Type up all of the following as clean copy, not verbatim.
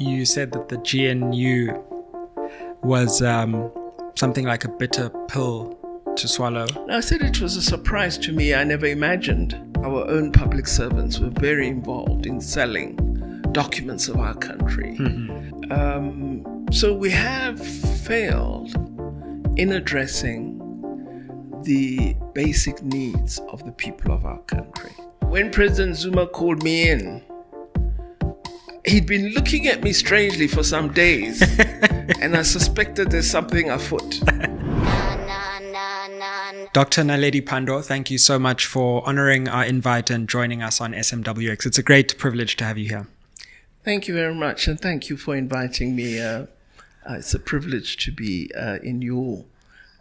you said that the GNU was something like a bitter pill to swallow. I said it was a surprise to me. I never imagined our own public servants were very involved in selling documents of our country. So we have failed in addressing the basic needs of the people of our country. When President Zuma called me in, he'd been looking at me strangely for some days, and I suspected there's something afoot. Dr. Naledi Pandor, thank you so much for honoring our invite and joining us on SMWX. It's a great privilege to have you here. Thank you very much, and thank you for inviting me. It's a privilege to be in your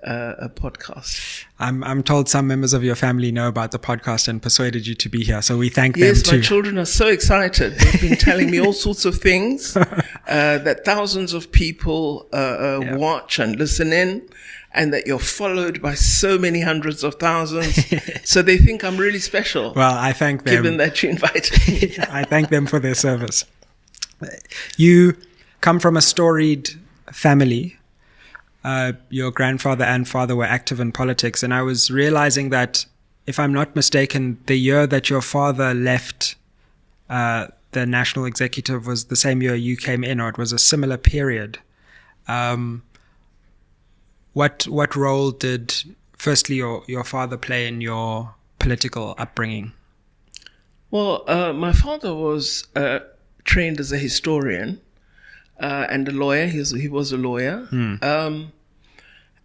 podcast. I'm told some members of your family know about the podcast and persuaded you to be here, so we thank them too. Yes, my children are so excited. They've been telling me all sorts of things that thousands of people watch and listen in, and that you're followed by so many hundreds of thousands. So they think I'm really special. Well, I thank them. Given that you invited me. I thank them for their service. You come from a storied family. Your grandfather and father were active in politics, and I was realizing that, if I'm not mistaken, the year that your father left the national executive was the same year you came in, or it was a similar period. What role did, firstly, your father play in your political upbringing? Well, my father was trained as a historian and a lawyer. He was a lawyer.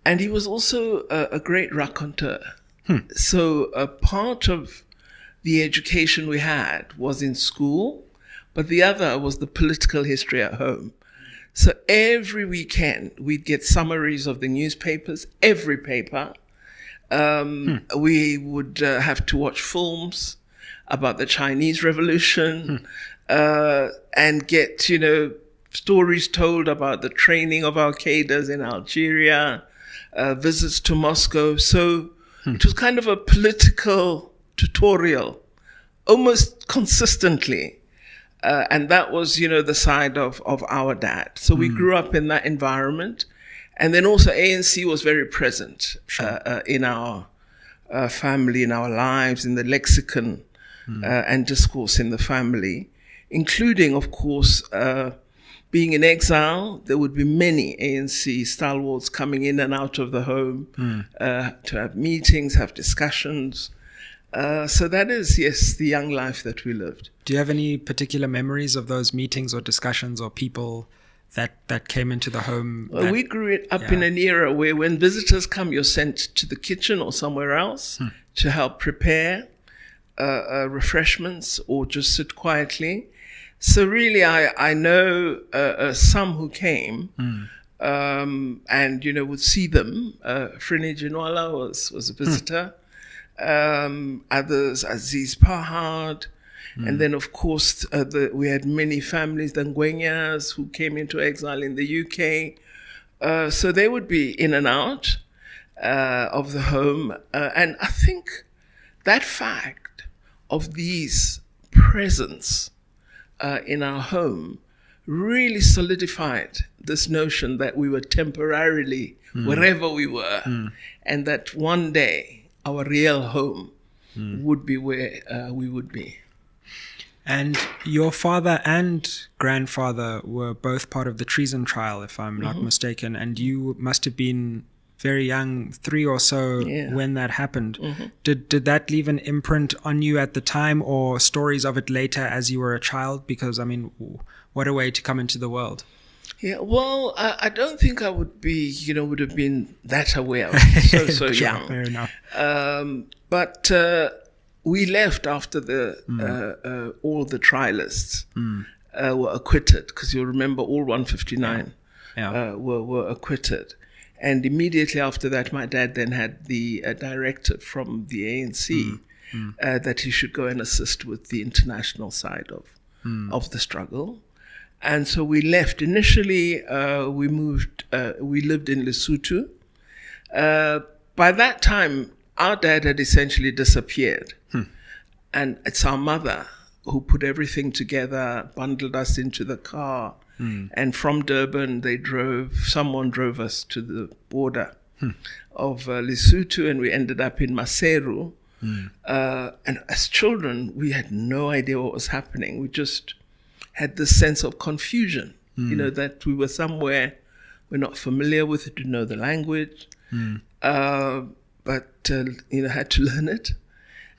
And he was also a great raconteur. So a part of the education we had was in school, but the other was the political history at home. So every weekend we'd get summaries of the newspapers, every paper. We would have to watch films about the Chinese Revolution and get, stories told about the training of al-Qaeda in Algeria, visits to Moscow. So it was kind of a political tutorial, almost consistently. And that was, the side of our dad. So we grew up in that environment. And then also ANC was very present in our family, in our lives, in the lexicon and discourse in the family, including, of course, being in exile. There would be many ANC stalwarts coming in and out of the home to have meetings, have discussions. So that is, yes, the young life that we lived. Do you have any particular memories of those meetings or discussions or people that came into the home? Well, we grew up in an era where when visitors come, you're sent to the kitchen or somewhere else to help prepare refreshments or just sit quietly. So really, I know some who came and, would see them. Frini Jinwala was a visitor. Others, Aziz Pahad. And then, of course, we had many families, the Ngwenyas, who came into exile in the UK. So they would be in and out of the home. And I think that fact of these presence in our home really solidified this notion that we were temporarily wherever we were, and that one day our real home would be where we would be. And your father and grandfather were both part of the treason trial, if I'm not mistaken, and you must have been very young, 3 or so, when that happened. Did that leave an imprint on you at the time, or stories of it later as you were a child? Because, what a way to come into the world. Yeah, well, I don't think I would be, would have been that aware. So sure, young. Fair enough. But we left after all the trialists were acquitted, because you'll remember all 159 were acquitted. And immediately after that, my dad then had the directive from the ANC that he should go and assist with the international side of the struggle. And so we left. Initially, we lived in Lesotho. By that time, our dad had essentially disappeared. And it's our mother who put everything together, bundled us into the car, And from Durban, someone drove us to the border of Lesotho, and we ended up in Maseru. And as children, we had no idea what was happening. We just had this sense of confusion, that we were somewhere we're not familiar with, didn't know the language, but had to learn it,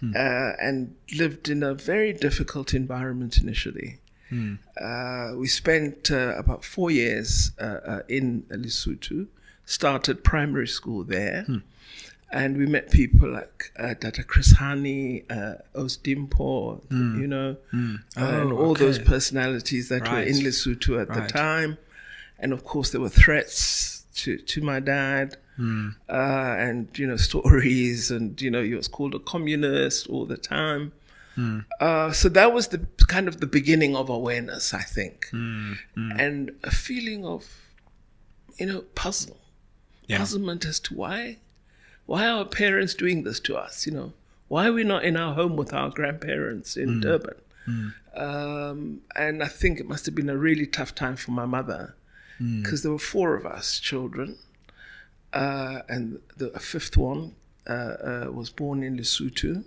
and lived in a very difficult environment initially. We spent about 4 years in Lesotho, started primary school there, and we met people like Dr. Chris Hani, Osdimpo, and all those personalities that were in Lesotho at the time. And of course, there were threats to my dad, and stories, and he was called a communist all the time. So that was the kind of the beginning of awareness, I think, and a feeling of puzzlement as to why are our parents doing this to us? Why are we not in our home with our grandparents in Durban? And I think it must have been a really tough time for my mother, because there were 4 of us children, and the 5th one was born in Lesotho.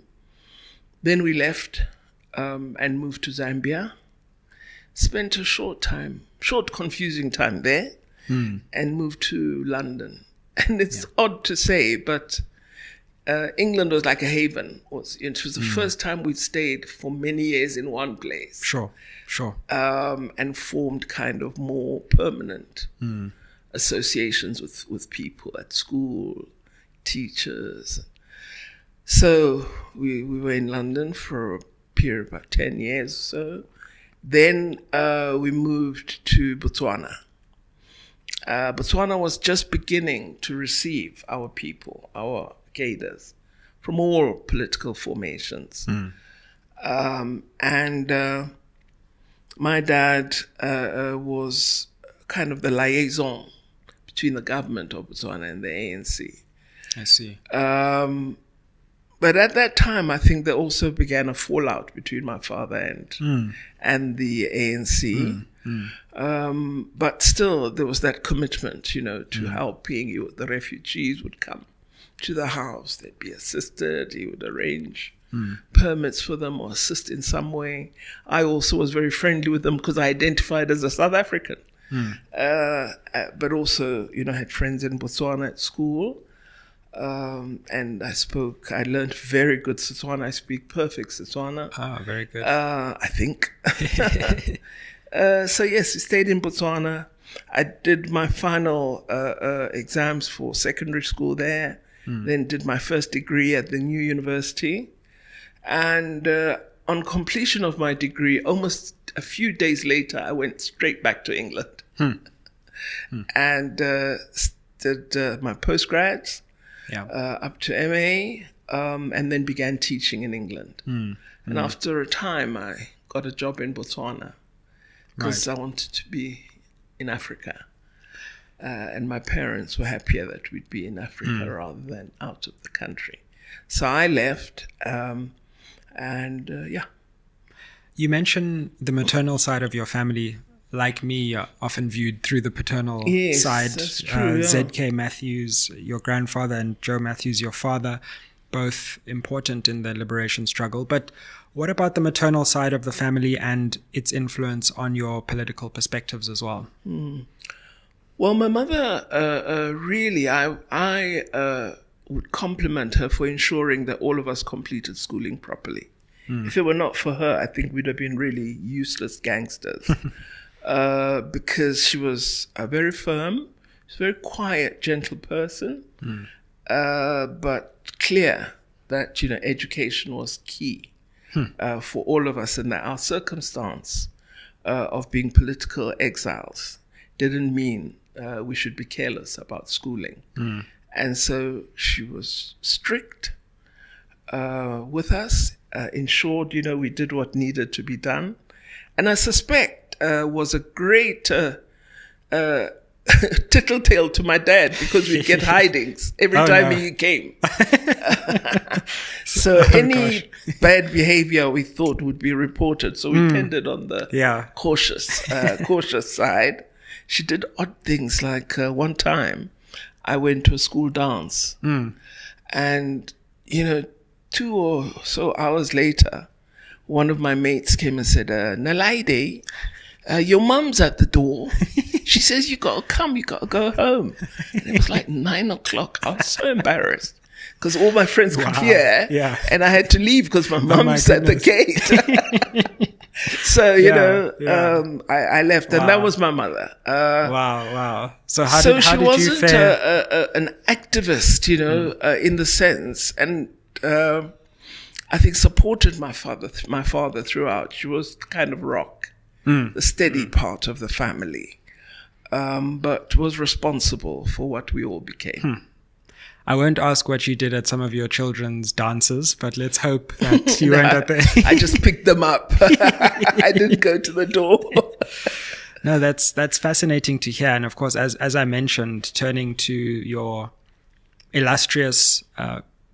Then we left and moved to Zambia, spent a short confusing time there, and moved to London. And it's odd to say, but England was like a haven. It was the first time we'd stayed for many years in one place. Sure. And formed kind of more permanent associations with people at school, teachers. So we were in London for a period of about 10 years or so. Then we moved to Botswana. Botswana was just beginning to receive our people, our cadres, from all political formations. And my dad was kind of the liaison between the government of Botswana and the ANC. I see. But at that time, I think there also began a fallout between my father and the ANC. But still, there was that commitment, to helping. The refugees would come to the house, they'd be assisted, he would arrange permits for them or assist in some way. I also was very friendly with them because I identified as a South African. But also, had friends in Botswana at school. And I learned very good Setswana. I speak perfect Setswana. Ah, very good. I think. So yes, we stayed in Botswana. I did my final exams for secondary school there, then did my first degree at the new university. And on completion of my degree, almost a few days later, I went straight back to England and did my postgrads. Up to MA, and then began teaching in England. And after a time, I got a job in Botswana because I wanted to be in Africa. And my parents were happier that we'd be in Africa rather than out of the country. So I left, You mentioned the maternal side of your family. Like me, often viewed through the paternal side. That's true, ZK Matthews, your grandfather, and Joe Matthews, your father, both important in the liberation struggle. But what about the maternal side of the family and its influence on your political perspectives as well? Well, my mother, really, I would compliment her for ensuring that all of us completed schooling properly. If it were not for her, I think we'd have been really useless gangsters. Because she was very firm, she was a very quiet, gentle person, but clear that education was key for all of us, and that our circumstance of being political exiles didn't mean we should be careless about schooling. And so she was strict with us, ensured we did what needed to be done, and I suspect was a great tattletale to my dad because we'd get hidings every time he came. So any bad behavior we thought would be reported. So we tended on the cautious side. She did odd things like one time I went to a school dance and, 2 or so hours later, one of my mates came and said, Naledi, your mum's at the door. She says, you got to go home. And it was like 9 o'clock. I was so embarrassed because all my friends could hear and I had to leave because my mum's at the gate. So, I left and that was my mother. Wow. So how she did you wasn't fare? An activist, in the sense, and I think supported my father throughout. She was kind of rock, the steady part of the family, but was responsible for what we all became. I won't ask what you did at some of your children's dances, but let's hope that you weren't at the... I just picked them up. I didn't go to the door. No, that's fascinating to hear. And of course, as I mentioned, turning to your illustrious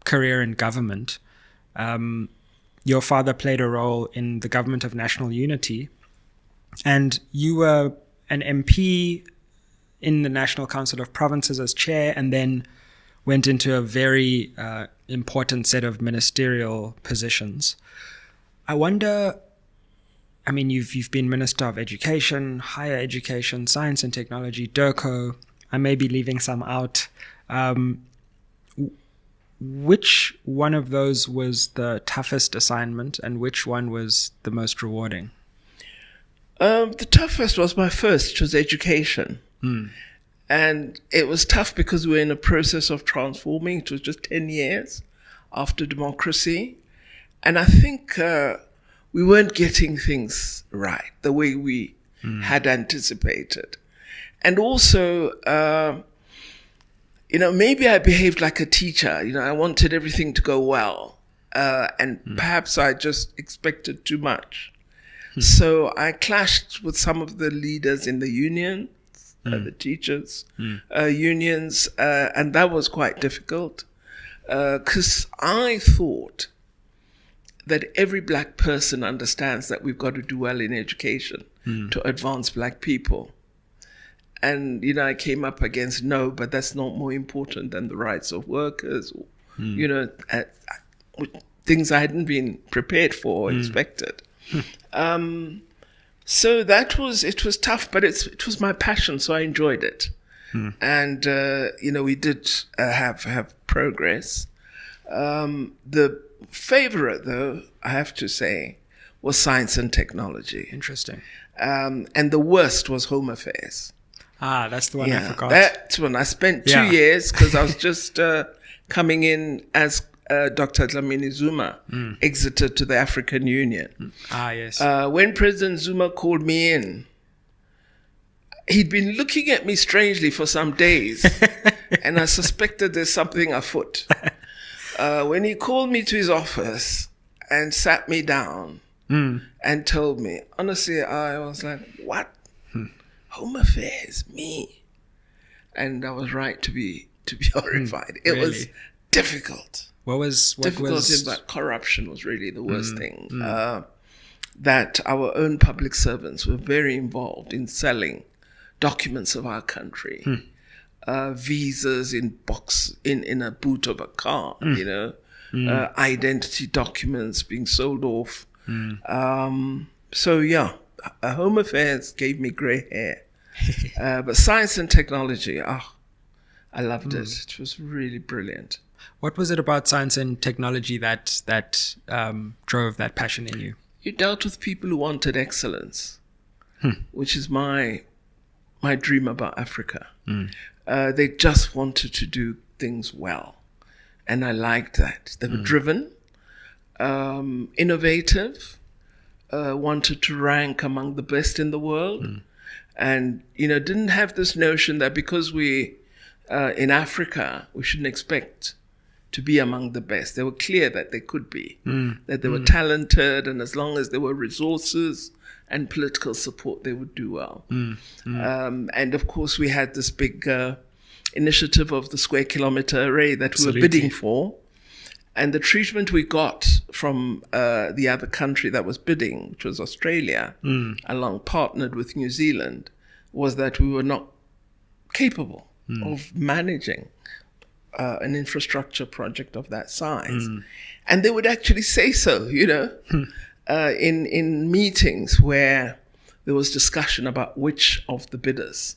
career in government, your father played a role in the government of national unity, and you were an MP in the National Council of Provinces as chair, and then went into a very important set of ministerial positions. I wonder, I mean, you've been Minister of Education, Higher Education, Science and Technology, DIRCO. I may be leaving some out. Which one of those was the toughest assignment and which one was the most rewarding? The toughest was my first, which was education. And it was tough because we were in a process of transforming. It was just 10 years after democracy. And I think we weren't getting things right the way we had anticipated. And also, maybe I behaved like a teacher. I wanted everything to go well. And perhaps I just expected too much. So I clashed with some of the leaders in the union. The teachers' unions, and that was quite difficult because I thought that every black person understands that we've got to do well in education to advance black people. And, I came up against, no, but that's not more important than the rights of workers, or, things I hadn't been prepared for or expected. So it was tough, but it was my passion, so I enjoyed it. And, we did have progress. The favorite, though, I have to say, was science and technology. Interesting. And the worst was home affairs. Ah, that's the one I forgot. That's when I spent 2 years because I was just coming in as Dr. Dlamini Zuma exited to the African Union. Ah, yes. When President Zuma called me in, he'd been looking at me strangely for some days, and I suspected there's something afoot. When he called me to his office and sat me down and told me, honestly, I was like, what? Home affairs, me? And I was right to be horrified. It was difficult. Difficulty, but corruption was really the worst thing. That our own public servants were very involved in selling documents of our country, visas in a boot of a car, identity documents being sold off. Home affairs gave me grey hair, but science and technology, I loved it. It was really brilliant. What was it about science and technology that drove that passion in you? You dealt with people who wanted excellence, which is my dream about Africa. They just wanted to do things well, and I liked that. They were driven, innovative, wanted to rank among the best in the world, and didn't have this notion that because we in Africa we shouldn't expect to be among the best. They were clear that they could be, that they were talented, and as long as there were resources and political support, they would do well. And of course, we had this big initiative of the square kilometer array that we were bidding for. And the treatment we got from the other country that was bidding, which was Australia, along partnered with New Zealand, was that we were not capable of managing an infrastructure project of that size. And they would actually say so, in meetings where there was discussion about which of the bidders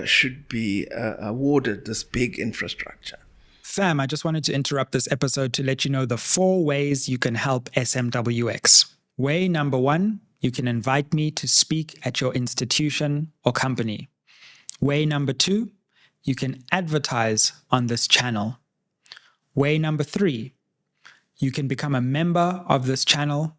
should be awarded this big infrastructure. Sam, I just wanted to interrupt this episode to let you know the 4 ways you can help SMWX. Way number 1, you can invite me to speak at your institution or company. Way number 2, you can advertise on this channel. Way number 3, you can become a member of this channel.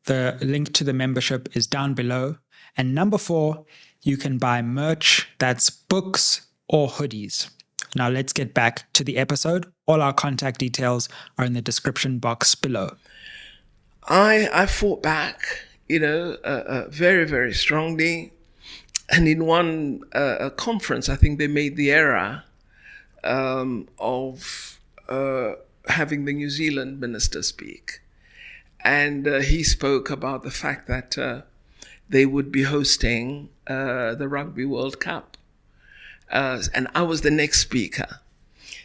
The link to the membership is down below. And number 4, you can buy merch, that's books or hoodies. Now let's get back to the episode. All our contact details are in the description box below. I fought back, very, very strongly. And in one conference, I think they made the error of having the New Zealand minister speak. And he spoke about the fact that they would be hosting the Rugby World Cup. And I was the next speaker.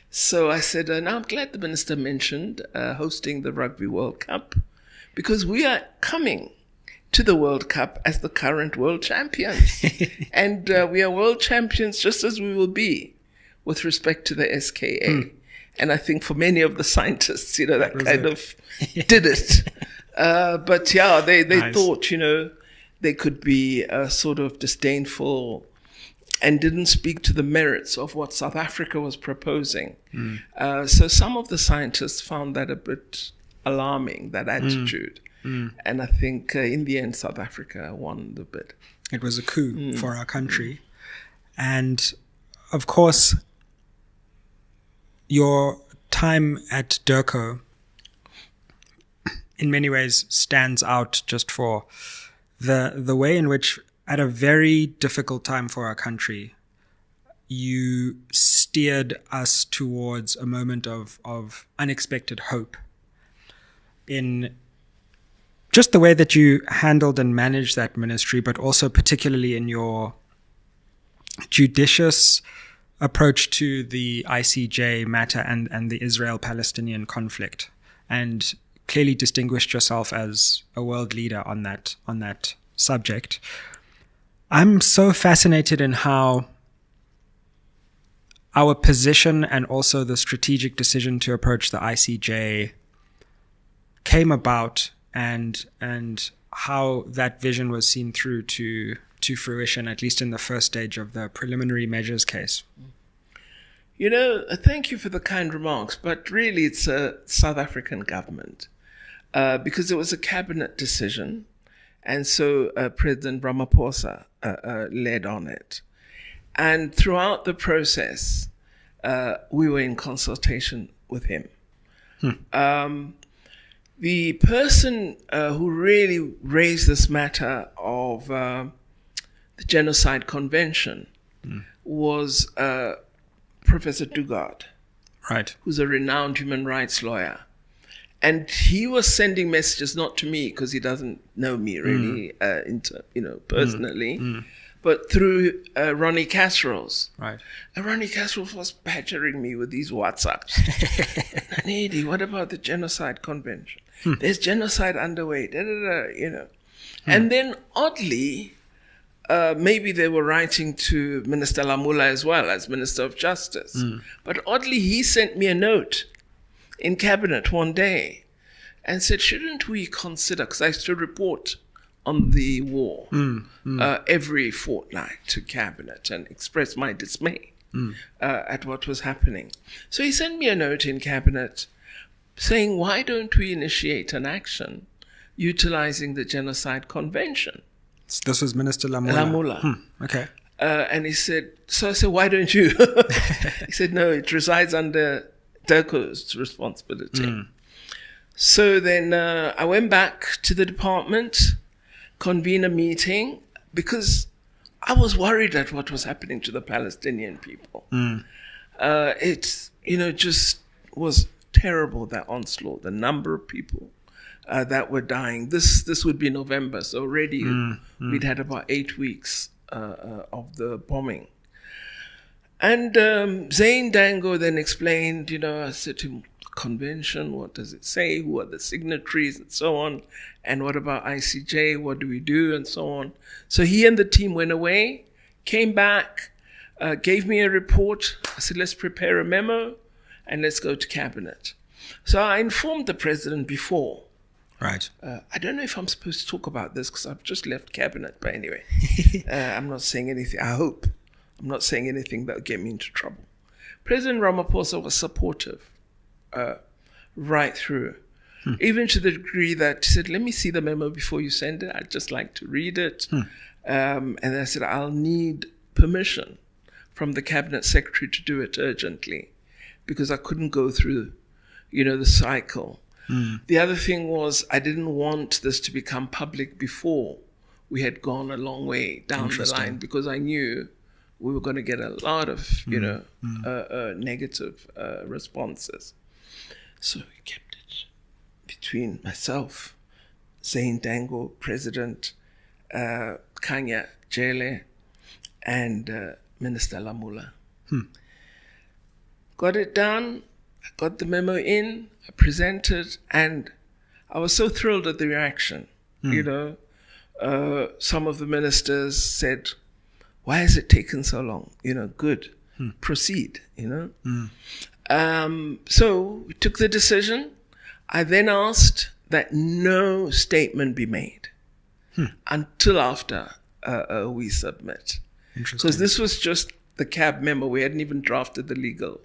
So I said, now I'm glad the minister mentioned hosting the Rugby World Cup, because we are coming to the World Cup as the current world champions. And we are world champions just as we will be with respect to the SKA. And I think for many of the scientists, that kind of did it. But yeah, they nice. Thought, they could be sort of disdainful and didn't speak to the merits of what South Africa was proposing. So some of the scientists found that a bit alarming, that attitude. And I think in the end, South Africa won the bid. It was a coup for our country. And of course, your time at DIRCO in many ways stands out just for the way in which, at a very difficult time for our country, you steered us towards a moment of unexpected hope in just the way that you handled and managed that ministry, but also particularly in your judicious approach to the ICJ matter and the Israel-Palestinian conflict, and clearly distinguished yourself as a world leader on that subject. I'm so fascinated in how our position and also the strategic decision to approach the ICJ came about, and how that vision was seen through to fruition, at least in the first stage of the preliminary measures case. Thank you for the kind remarks, but really it's a South African government, because it was a cabinet decision. And so President Ramaphosa led on it. And throughout the process, we were in consultation with him. The person who really raised this matter of the Genocide Convention was Professor Dugard, right, who's a renowned human rights lawyer. And he was sending messages, not to me, because he doesn't know me really, personally, but through Ronnie Casserols. Right. And Ronnie Casserols was badgering me with these WhatsApps. Naledi, what about the Genocide Convention? There's genocide underway, And then, oddly, maybe they were writing to Minister Lamula as well, as Minister of Justice. But oddly, he sent me a note in cabinet one day and said, shouldn't we consider, because I used to report on the war every fortnight to cabinet and express my dismay at what was happening. So he sent me a note in cabinet saying, why don't we initiate an action utilizing the Genocide Convention? This was Minister Lamula. Okay. And he said, so I said, why don't you? He said, no, it resides under DIRCO's responsibility. So then I went back to the department convene a meeting because I was worried at what was happening to the Palestinian people. It, just was terrible, that onslaught, the number of people that were dying. This would be November, so already we'd had about 8 weeks of the bombing. And Zain Dango then explained, I said to him, convention, what does it say? Who are the signatories and so on? And what about ICJ? What do we do? And so on. So he and the team went away, came back, gave me a report. I said, let's prepare a memo and let's go to cabinet. So I informed the president before. Right. I don't know if I'm supposed to talk about this because I've just left cabinet, but anyway, I'm not saying anything. I hope I'm not saying anything that will get me into trouble. President Ramaphosa was supportive right through, even to the degree that he said, let me see the memo before you send it. I'd just like to read it. And I said, I'll need permission from the cabinet secretary to do it urgently because I couldn't go through, the cycle. The other thing was I didn't want this to become public before we had gone a long way down the line because I knew we were going to get a lot of, negative responses. So we kept it between myself, Zain Dango, President, Kanya Jele, and Minister Lamula. Got it done. I got the memo in. I presented, and I was so thrilled at the reaction. Some of the ministers said, why has it taken so long? Good. Proceed, So we took the decision. I then asked that no statement be made until after we submit. Because this was just the CAB memo. We hadn't even drafted the legal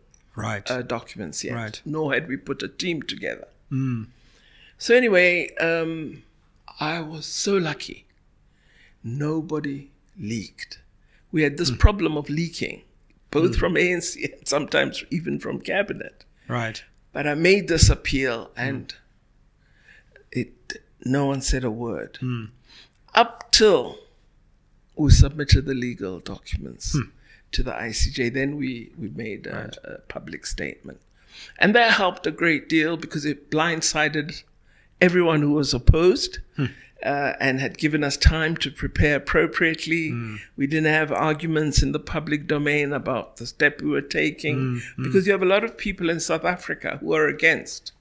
documents yet, nor had we put a team together. So anyway, I was so lucky. Nobody leaked. We had this problem of leaking, both from ANC and sometimes even from cabinet. Right. But I made this appeal and no one said a word. Up till we submitted the legal documents to the ICJ. Then we made a public statement. And that helped a great deal because it blindsided everyone who was opposed and had given us time to prepare appropriately. We didn't have arguments in the public domain about the step we were taking because you have a lot of people in South Africa who are against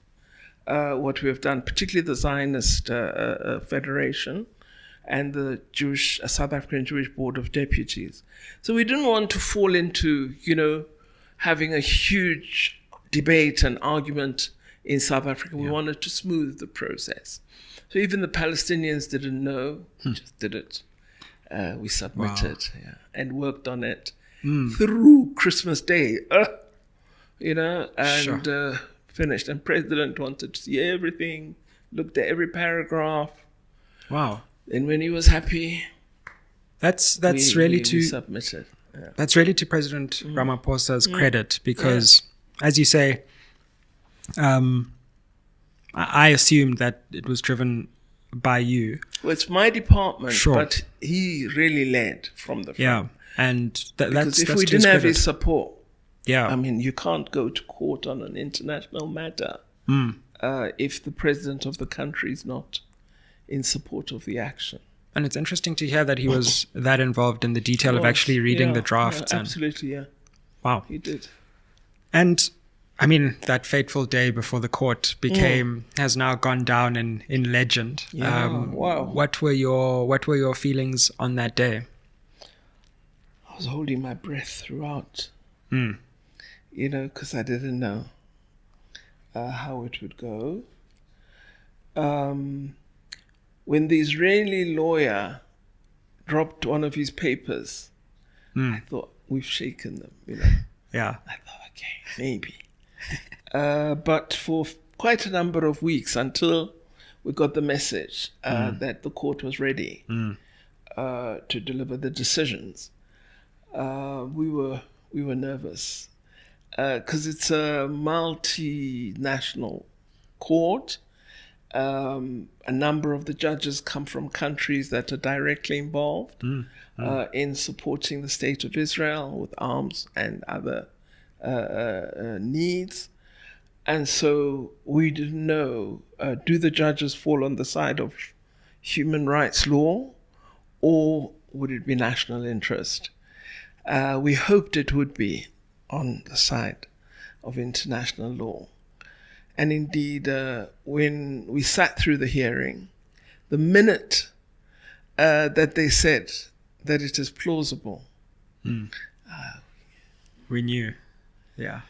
what we have done, particularly the Zionist Federation and the South African Jewish Board of Deputies. So we didn't want to fall into, having a huge debate and argument in South Africa. We wanted to smooth the process. So even the Palestinians didn't know, we just did it. We submitted and worked on it through Christmas Day, and finished. And President wanted to see everything, looked at every paragraph. Wow. And when he was happy, we submitted. Yeah. That's really to President Ramaphosa's credit because, as you say, I assumed that it was driven by you. Well, it's my department, but he really led from the front. Yeah, and because if we didn't have his support, you can't go to court on an international matter if the president of the country is not in support of the action. And it's interesting to hear that he was that involved in the detail of actually reading the drafts. Absolutely, Wow. He did. And that fateful day before the court has now gone down in legend. Wow. What were your feelings on that day? I was holding my breath throughout, because I didn't know how it would go. When the Israeli lawyer dropped one of his papers, I thought, we've shaken them, Yeah. I thought, okay, maybe. But for quite a number of weeks until we got the message that the court was ready to deliver the decisions, we were nervous because it's a multinational court A number of the judges come from countries that are directly involved in supporting the state of Israel with arms and other needs. And so we didn't know, do the judges fall on the side of human rights law, or would it be national interest? We hoped it would be on the side of international law. And indeed, when we sat through the hearing, the minute that they said that it is plausible, we knew. Yeah.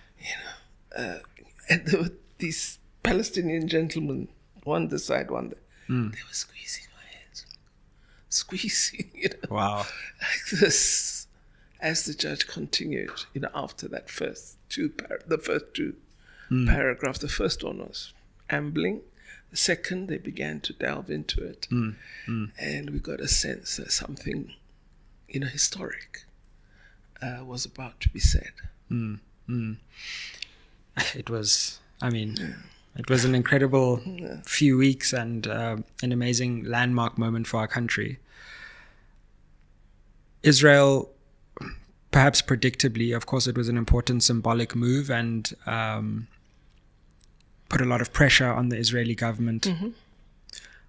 And there were these Palestinian gentlemen, one this side, one there. They were squeezing my hands. Squeezing, Wow. like this, as the judge continued, after that the first two paragraphs. The first one was ambling. The second, they began to delve into it. And we got a sense that something, historic was about to be said. It was, it was an incredible few weeks and an amazing landmark moment for our country. Israel, perhaps predictably, of course, it was an important symbolic move and put a lot of pressure on the Israeli government.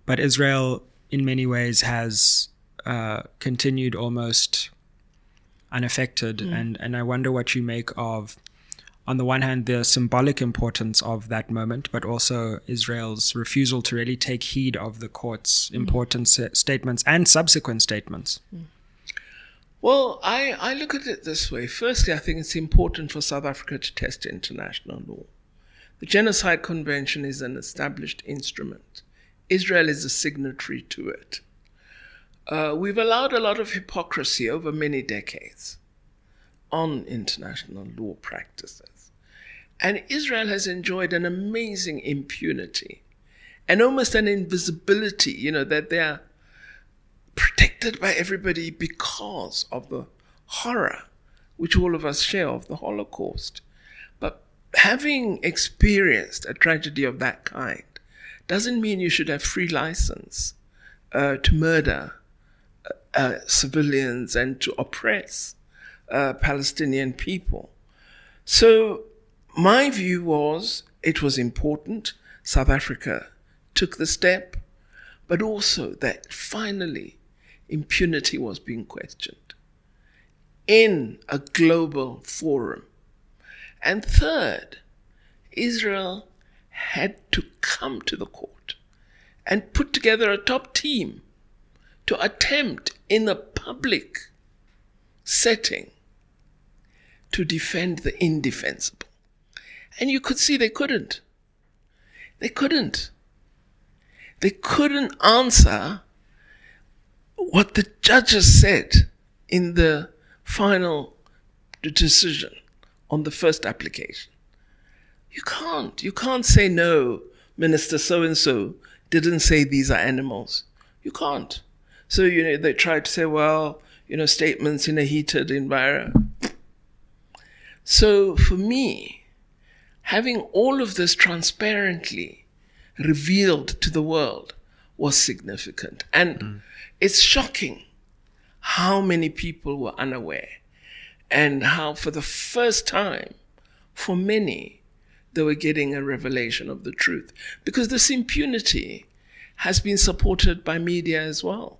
But Israel, in many ways, has continued almost unaffected. And I wonder what you make of, on the one hand, the symbolic importance of that moment, but also Israel's refusal to really take heed of the court's important statements and subsequent statements. Well, I look at it this way. Firstly, I think it's important for South Africa to test international law. The Genocide Convention is an established instrument. Israel is a signatory to it. We've allowed a lot of hypocrisy over many decades on international law practices. And Israel has enjoyed an amazing impunity and almost an invisibility, that they are protected by everybody because of the horror which all of us share of the Holocaust. But having experienced a tragedy of that kind doesn't mean you should have free license to murder civilians and to oppress Palestinian people. So my view was it was important South Africa took the step, but also that finally impunity was being questioned in a global forum. And third, Israel had to come to the court and put together a top team to attempt in a public setting to defend the indefensible. And you could see they couldn't. They couldn't answer what the judges said in the final decision on the first application. You can't say, no, Minister so-and-so didn't say these are animals. You can't. So, they tried to say, well, statements in a heated environment. So for me, having all of this transparently revealed to the world was significant. And it's shocking how many people were unaware and how for the first time, for many, they were getting a revelation of the truth. Because this impunity has been supported by media as well.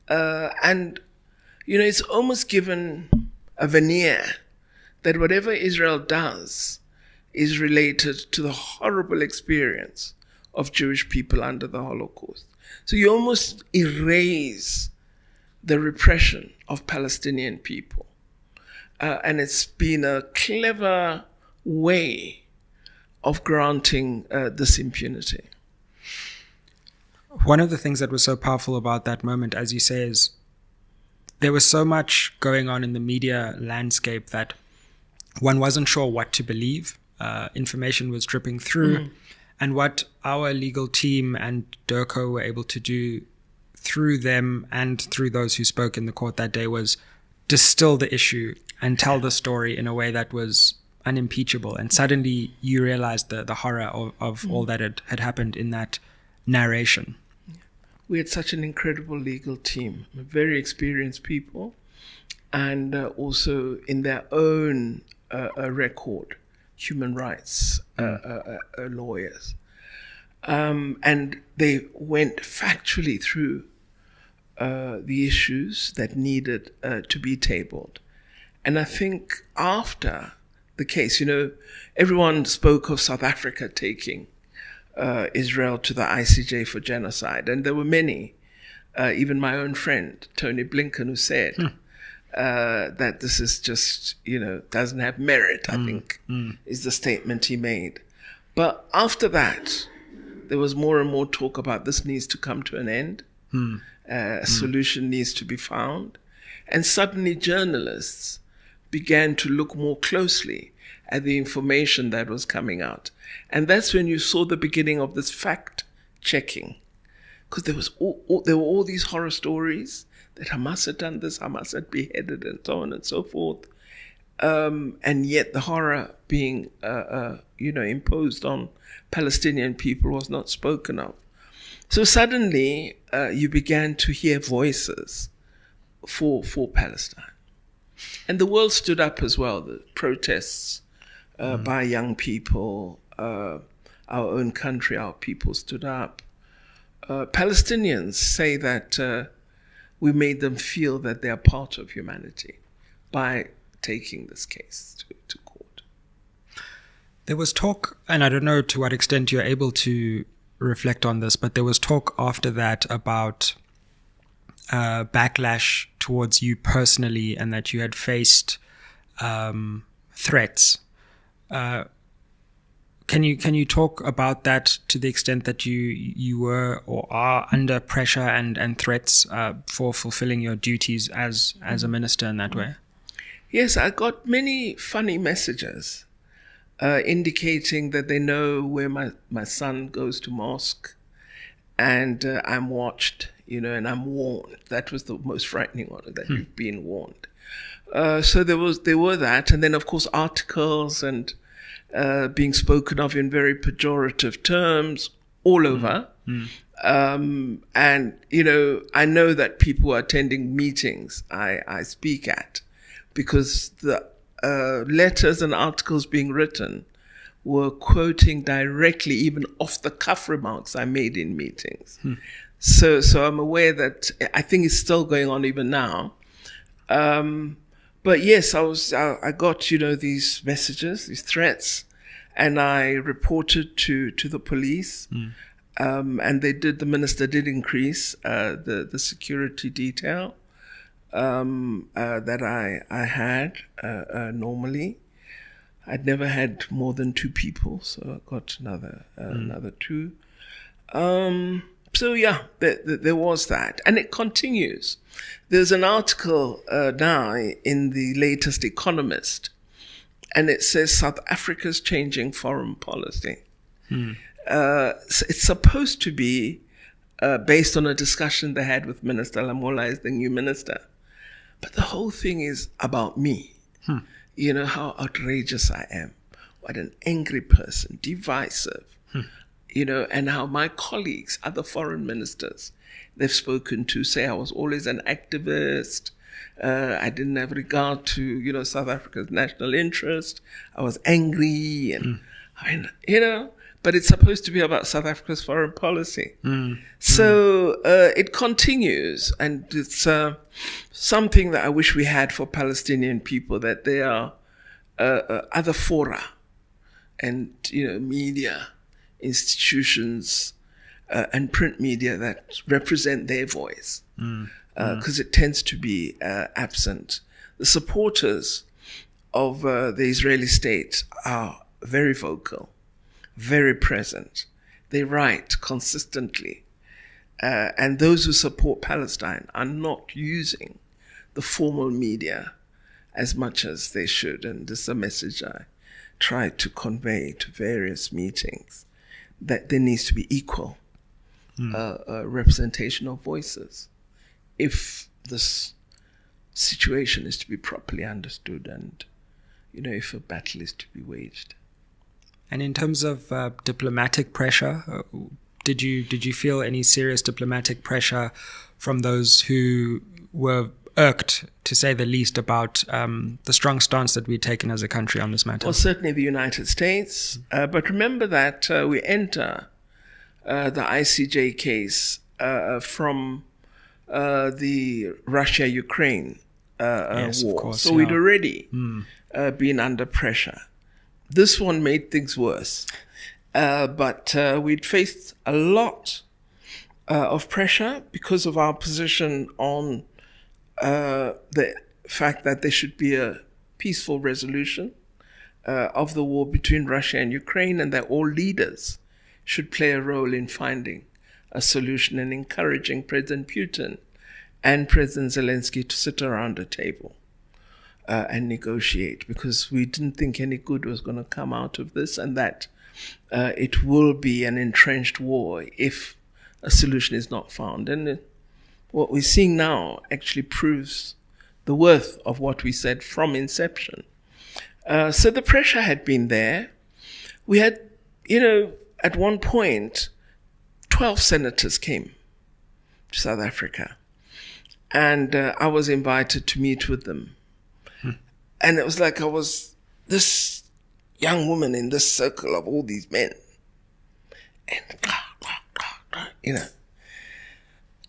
And, it's almost given a veneer that whatever Israel does is related to the horrible experience of Jewish people under the Holocaust. So you almost erase the repression of Palestinian people. And it's been a clever way of granting this impunity. One of the things that was so powerful about that moment, as you say, is there was so much going on in the media landscape that one wasn't sure what to believe. Information was dripping through. And what our legal team and DIRCO were able to do through them and through those who spoke in the court that day was distill the issue and tell the story in a way that was unimpeachable, and suddenly you realized the horror of all that had happened in that narration. We had such an incredible legal team, very experienced people, and also in their own record, human rights lawyers. And they went factually through the issues that needed to be tabled. And I think after the case, everyone spoke of South Africa taking Israel to the ICJ for genocide. And there were many, even my own friend, Tony Blinken, who said that this is just, doesn't have merit, I think, is the statement he made. But after that, there was more and more talk about this needs to come to an end. A solution needs to be found. And suddenly journalists began to look more closely at the information that was coming out. And that's when you saw the beginning of this fact-checking. Because there were all these horror stories that Hamas had done this, Hamas had beheaded, and so on and so forth. And yet the horror being, imposed on Palestinian people was not spoken of. So suddenly you began to hear voices for Palestine. And the world stood up as well, the protests by young people, our own country, our people stood up. Palestinians say that we made them feel that they are part of humanity by taking this case to court. There was talk, and I don't know to what extent you're able to reflect on this, but there was talk after that about backlash towards you personally, and that you had faced threats. Can you talk about that to the extent that you were or are under pressure and threats for fulfilling your duties as a minister in that way? Yes, I got many funny messages indicating that they know where my son goes to mosque, and I'm watched, and I'm warned. That was the most frightening one, that you've been warned. So there were that, and then of course articles and being spoken of in very pejorative terms all over. And, I know that people are attending meetings I speak at, because the letters and articles being written were quoting directly, even off-the-cuff remarks I made in meetings. So I'm aware that I think it's still going on even now. But yes, I got, these messages, these threats, and I reported to the police. And the minister did increase the security detail that I had normally. I'd never had more than 2 people, so I got another 2. So yeah, there was that, and it continues. There's an article now in the latest Economist, and it says South Africa's changing foreign policy. It's supposed to be based on a discussion they had with Minister Lamola as the new minister, but the whole thing is about me. How outrageous I am, what an angry person, divisive. And how my colleagues, other foreign ministers they've spoken to, say I was always an activist. I didn't have regard to, South Africa's national interest. I was angry. And but it's supposed to be about South Africa's foreign policy. So it continues. And it's something that I wish we had for Palestinian people, that there are other fora and, media, institutions and print media that represent their voice, because it tends to be absent. The supporters of the Israeli state are very vocal, very present. They write consistently. And those who support Palestine are not using the formal media as much as they should. And this is a message I try to convey to various meetings, that there needs to be equal representation of voices if this situation is to be properly understood and, if a battle is to be waged. And in terms of diplomatic pressure, did you feel any serious diplomatic pressure from those who were irked, to say the least, about the strong stance that we'd taken as a country on this matter? Well, certainly the United States. But remember that we enter the ICJ case from the Russia-Ukraine yes, war. Of course, so we'd already been under pressure. This one made things worse. But we'd faced a lot of pressure because of our position on the fact that there should be a peaceful resolution of the war between Russia and Ukraine, and that all leaders should play a role in finding a solution and encouraging President Putin and President Zelensky to sit around a table and negotiate, because we didn't think any good was going to come out of this, and that it will be an entrenched war if a solution is not found. And what we're seeing now actually proves the worth of what we said from inception. So the pressure had been there. We had, at one point, 12 senators came to South Africa. And I was invited to meet with them. And it was like I was this young woman in this circle of all these men. And,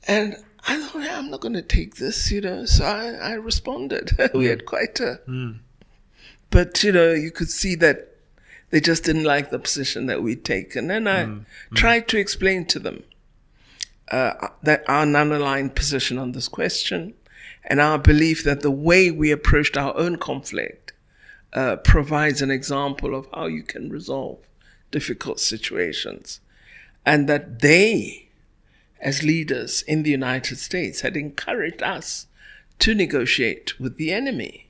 And I thought, I'm not going to take this, So I responded. We had quite a... But, you could see that they just didn't like the position that we'd taken. And I tried to explain to them that our non-aligned position on this question and our belief that the way we approached our own conflict provides an example of how you can resolve difficult situations. And that they, as leaders in the United States, had encouraged us to negotiate with the enemy.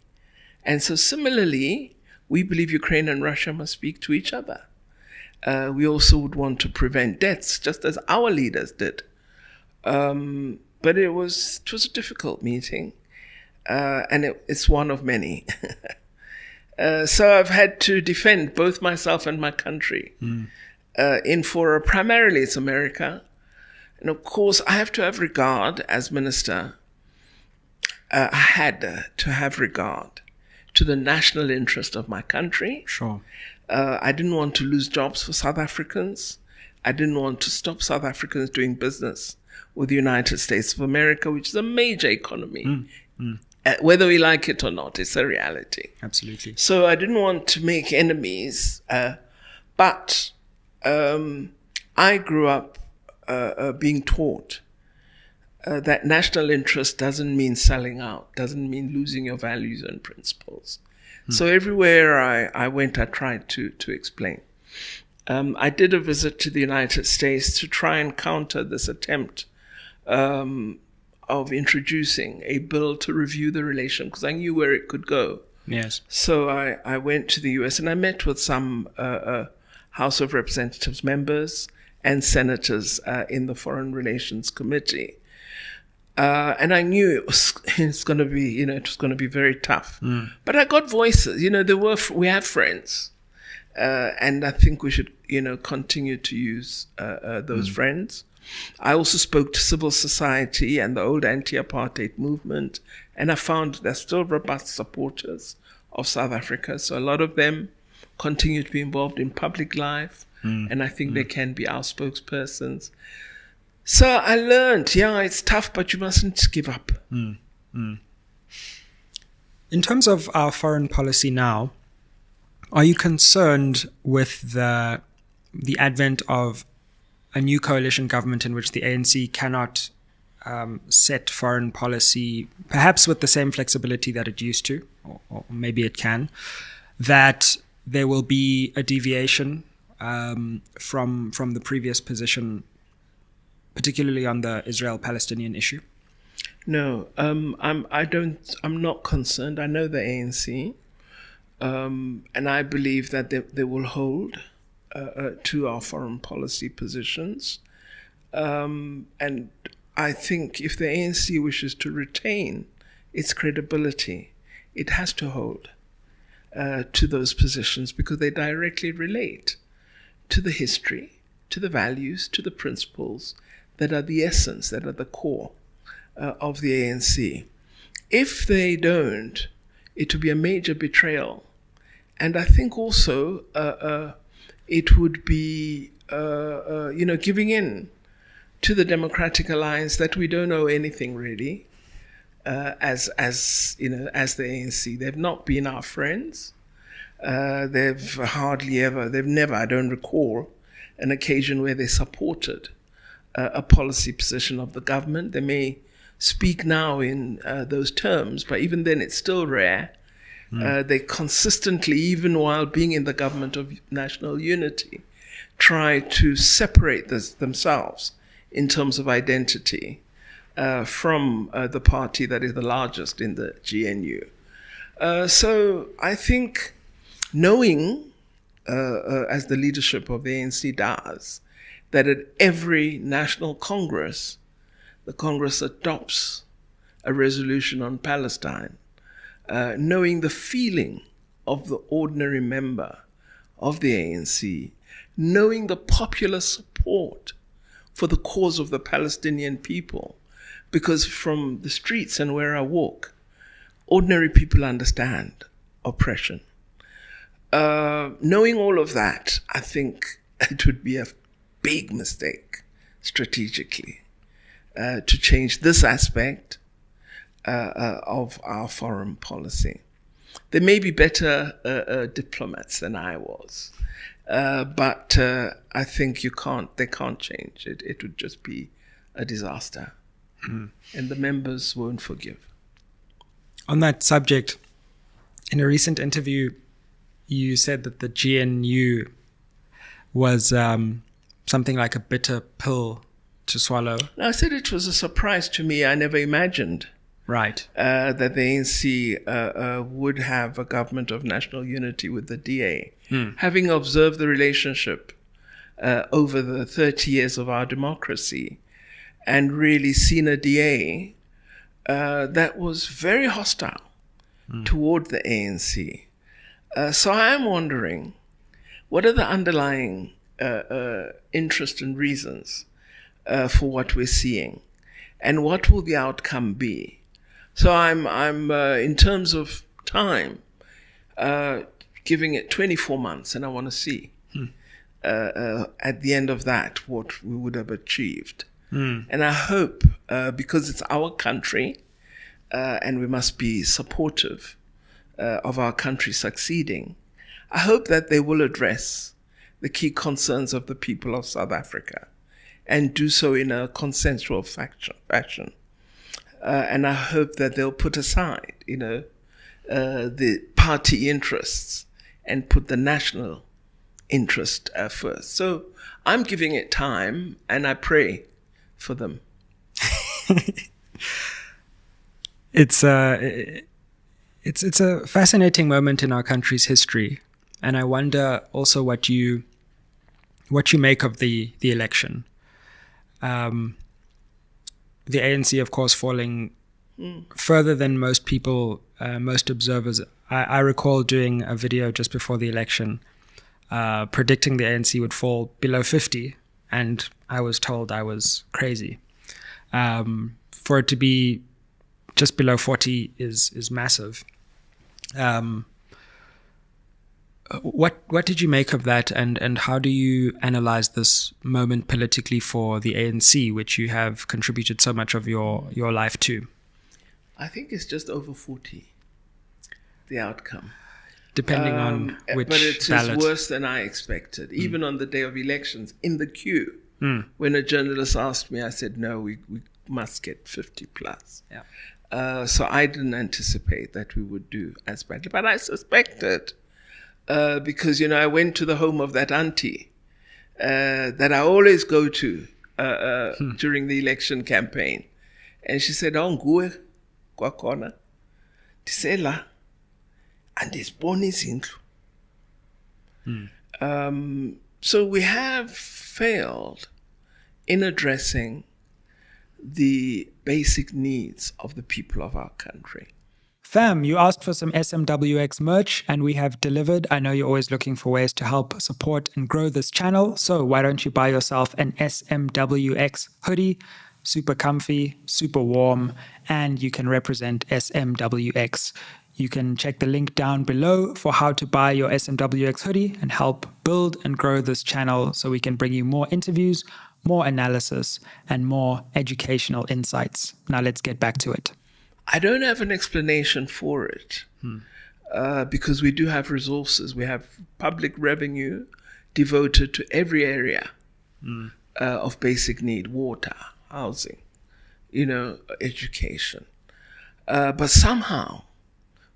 And so similarly, we believe Ukraine and Russia must speak to each other. We also would want to prevent deaths, just as our leaders did. But it was a difficult meeting, and it's one of many. So I've had to defend both myself and my country in fora. Primarily it's America. And of course, I have to have regard as minister. I had to have regard to the national interest of my country. Sure. I didn't want to lose jobs for South Africans. I didn't want to stop South Africans doing business with the United States of America, which is a major economy. Whether we like it or not, it's a reality. Absolutely. So I didn't want to make enemies, but I grew up being taught that national interest doesn't mean selling out, doesn't mean losing your values and principles. So everywhere I went, I tried to explain. I did a visit to the United States to try and counter this attempt of introducing a bill to review the relation, because I knew where it could go. Yes. So I went to the US and I met with some House of Representatives members and senators in the Foreign Relations Committee. And I knew it's going to be, it was going to be very tough. But I got voices. We have friends, and I think we should, continue to use those friends. I also spoke to civil society and the old anti-apartheid movement, and I found they're still robust supporters of South Africa. So a lot of them continue to be involved in public life, and I think they can be our spokespersons. So I learned, it's tough, but you mustn't give up. In terms of our foreign policy now, are you concerned with the advent of a new coalition government in which the ANC cannot set foreign policy, perhaps with the same flexibility that it used to, or maybe it can, that there will be a deviation from the previous position, particularly on the Israel-Palestinian issue? No, I'm not concerned. I know the ANC, and I believe that they will hold to our foreign policy positions. And I think if the ANC wishes to retain its credibility, it has to hold to those positions because they directly relate to the history, to the values, to the principles that are the essence, that are the core of the ANC. If they don't, it would be a major betrayal. And I think also it would be, giving in to the Democratic Alliance that we don't know anything really as the ANC. They've not been our friends. They've never, I don't recall, an occasion where they supported a policy position of the government. They may speak now in those terms, but even then it's still rare. They consistently, even while being in the government of national unity, try to separate themselves in terms of identity from the party that is the largest in the GNU. So I think knowing, as the leadership of the ANC does, that at every national Congress, the Congress adopts a resolution on Palestine, knowing the feeling of the ordinary member of the ANC, knowing the popular support for the cause of the Palestinian people, because from the streets and where I walk, ordinary people understand oppression. Knowing all of that, I think it would be a big mistake strategically to change this aspect of our foreign policy. There may be better diplomats than I was, but I think they can't change it. It would just be a disaster. And the members won't forgive. On that subject, in a recent interview, you said that the GNU was something like a bitter pill to swallow. I said it was a surprise to me. I never imagined that the ANC would have a government of national unity with the DA. Having observed the relationship over the 30 years of our democracy and really seen a DA that was very hostile toward the ANC. So I am wondering, what are the underlying interest and reasons for what we're seeing, and what will the outcome be? So I'm in terms of time, giving it 24 months, and I want to see at the end of that what we would have achieved. And I hope, because it's our country, and we must be supportive of our country succeeding, I hope that they will address the key concerns of the people of South Africa and do so in a consensual fashion. And I hope that they'll put aside, the party interests and put the national interest first. So I'm giving it time, and I pray for them. It's a fascinating moment in our country's history, and I wonder also what you make of the election. The ANC, of course, falling further than most people, most observers. I recall doing a video just before the election, predicting the ANC would fall below 50, and I was told I was crazy. For it to be just below 40 is massive. What did you make of that, and how do you analyze this moment politically for the ANC, which you have contributed so much of your life to? I think it's just over 40, the outcome. Depending on which but it ballot. is worse than I expected. Even on the day of elections, in the queue, when a journalist asked me, I said, no, we must get 50 plus. Yeah. So I didn't anticipate that we would do as badly. But I suspected, because, I went to the home of that auntie that I always go to during the election campaign. And she said, oh, nguwe kwakhona. Tisela. And it's born izindlu. So we have failed in addressing the basic needs of the people of our country. Fam, you asked for some SMWX merch and we have delivered. I know you're always looking for ways to help support and grow this channel. So why don't you buy yourself an SMWX hoodie? Super comfy, super warm, and you can represent SMWX. You can check the link down below for how to buy your SMWX hoodie and help build and grow this channel so we can bring you more interviews, more analysis, and more educational insights. Now let's get back to it. I don't have an explanation for it because we do have resources. We have public revenue devoted to every area of basic need: water, housing, education. But somehow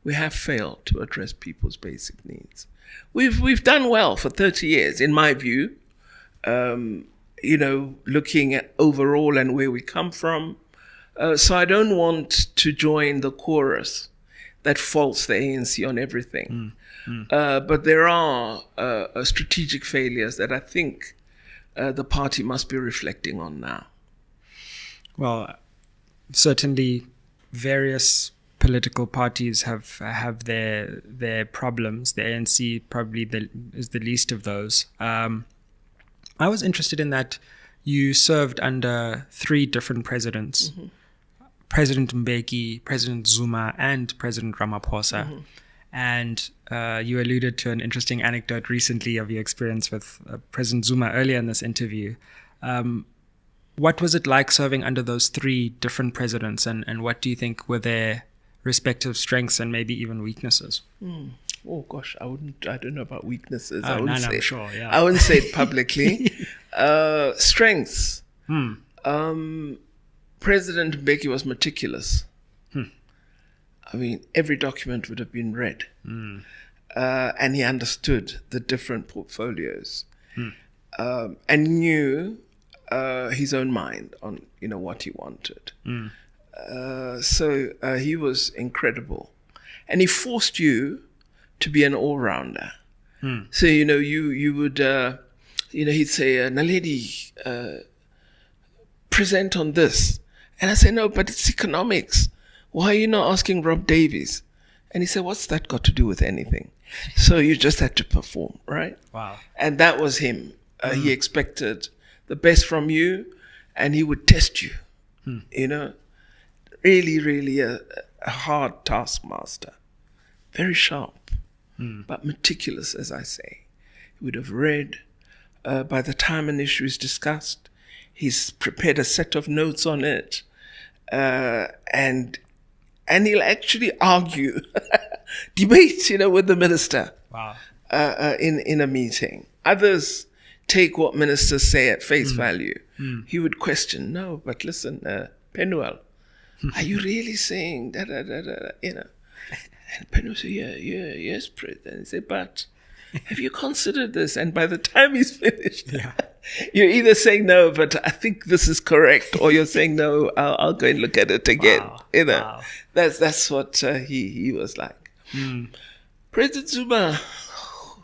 we have failed to address people's basic needs. We've done well for 30 years, in my view, looking at overall and where we come from. So I don't want to join the chorus that faults the ANC on everything. But there are strategic failures that I think the party must be reflecting on now. Well, certainly various political parties have their problems. The ANC probably is the least of those. I was interested in that you served under 3 different presidents. President Mbeki, President Zuma, and President Ramaphosa. And you alluded to an interesting anecdote recently of your experience with President Zuma earlier in this interview. What was it like serving under those 3 different presidents, and what do you think were their respective strengths and maybe even weaknesses? Oh gosh, I don't know about weaknesses. I'm sure, yeah. I wouldn't say it publicly. Strengths. President Mbeki was meticulous. I mean, every document would have been read. And he understood the different portfolios and knew his own mind on, what he wanted. So he was incredible. And he forced you to be an all-rounder. So, you would, he'd say, Naledi, present on this. And I say, no, but it's economics. Why are you not asking Rob Davies? And he said, what's that got to do with anything? So you just had to perform, right? Wow. And that was him. He expected the best from you, and he would test you. Really, really a hard taskmaster. Very sharp, but meticulous, as I say. He would have read. By the time an issue is discussed, he's prepared a set of notes on it. And he'll actually argue, debate, with the minister. Wow. In a meeting. Others take what ministers say at face value. He would question, no, but listen, Penuel, are you really saying da da da da? And Penuel said, yes, President. He said, but have you considered this? And by the time he's finished, you're either saying no, but I think this is correct, or you're saying no, I'll go and look at it again. Wow. That's what he was like. President Zuma,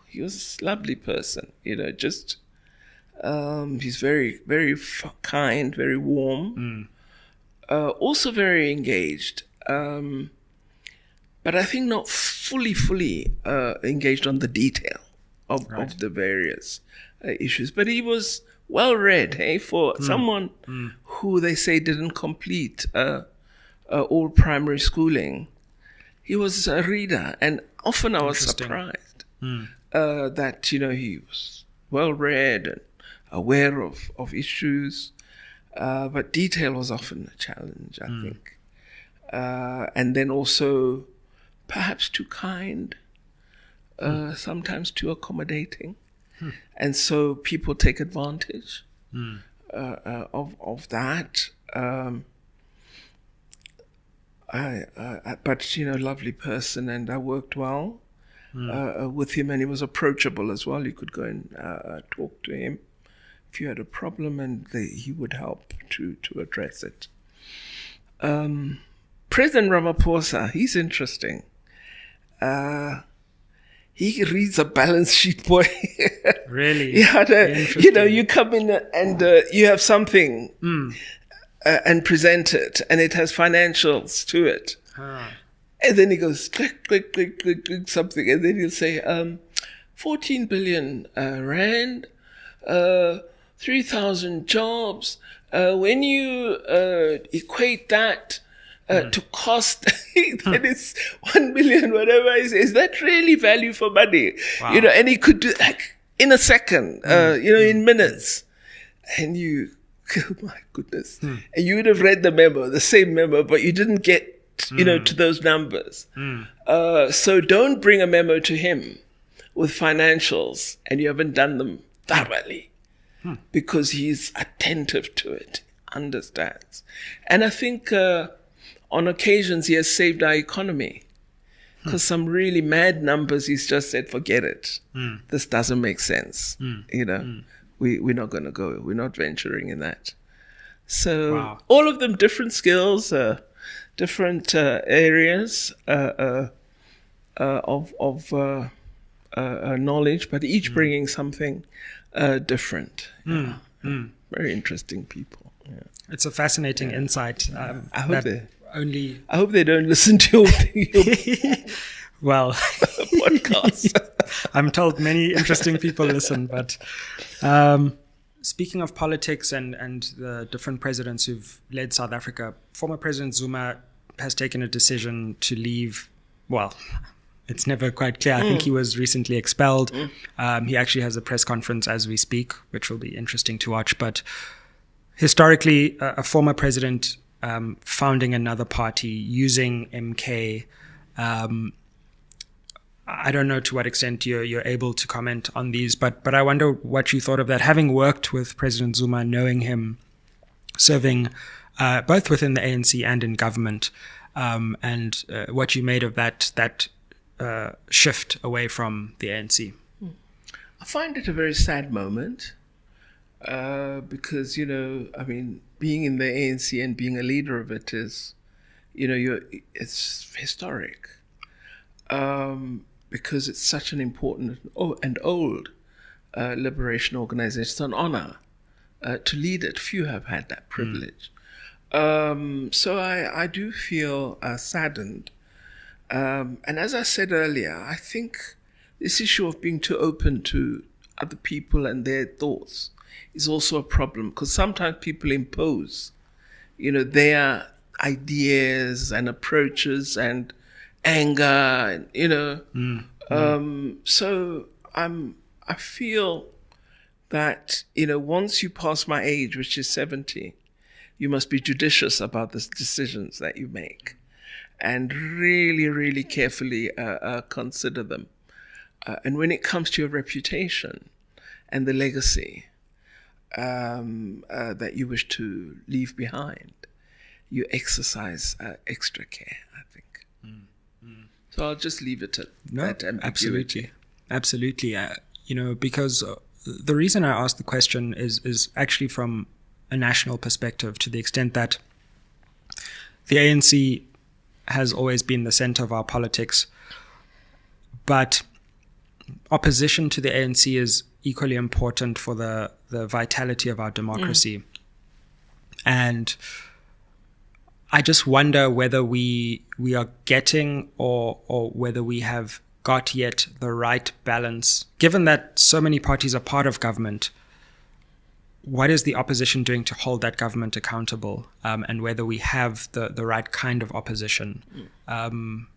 he was a lovely person. Just he's very, very kind, very warm, also very engaged. But I think not fully engaged on the detail of the various issues. But he was well read, for someone who they say didn't complete all primary schooling. He was a reader, and often I was surprised that he was well read and aware of issues, but detail was often a challenge, I think. And then also perhaps too kind, sometimes too accommodating. And so people take advantage of that. But, lovely person, and I worked well with him, and he was approachable as well. You could go and talk to him if you had a problem, and he would help to address it. President Ramaphosa, he's interesting. He reads a balance sheet, boy. Really? You come in and you have something and present it, and it has financials to it. And then he goes, click, click, click, click, click, something. And then he'll say, 14 billion rand, 3,000 jobs. When you equate that to cost, then it's 1 million, whatever. Is that really value for money? Wow. You know, and he could do like in a second, you know, in minutes. And you, oh my goodness. And you would have read the memo, the same memo, but you didn't get, you know, to those numbers. So don't bring a memo to him with financials and you haven't done them thoroughly because he's attentive to it, understands. And I think on occasions he has saved our economy because some really mad numbers he's just said, forget it. This doesn't make sense. You know, we're not going to go. We're not venturing in that. So all of them different skills, different areas of knowledge, but each bringing something different. Very interesting people. Yeah. It's a fascinating insight. I hope they don't listen to your well podcast. I'm told many interesting people listen, but speaking of politics and the different presidents who've led South Africa, former President Zuma has taken a decision to leave. Well, it's never quite clear. I think he was recently expelled. He actually has a press conference as we speak, which will be interesting to watch. But historically, a former president founding another party, using MK, I don't know to what extent you're able to comment on these, but I wonder what you thought of that, having worked with President Zuma, knowing him, serving both within the ANC and in government, and what you made of that shift away from the ANC. I find it a very sad moment because, you know, I mean, being in the ANC and being a leader of it is, you know, it's historic. Because it's such an important and old liberation organization. It's an honor to lead it. Few have had that privilege. So I do feel saddened. And as I said earlier, I think this issue of being too open to other people and their thoughts is also a problem, because sometimes people impose, you know, their ideas and approaches and anger, and, you know. So I feel that, you know, once you pass my age, which is 70, you must be judicious about the decisions that you make and really, really carefully consider them. And when it comes to your reputation and the legacy that you wish to leave behind, you exercise extra care, I think. So I'll just leave it at that ambiguity. Absolutely. You know, because the reason I asked the question is actually from a national perspective, to the extent that the ANC has always been the center of our politics, but opposition to the ANC is equally important for the vitality of our democracy. And I just wonder whether we are getting or whether we have got yet the right balance. Given that so many parties are part of government, what is the opposition doing to hold that government accountable, and whether we have the right kind of opposition? And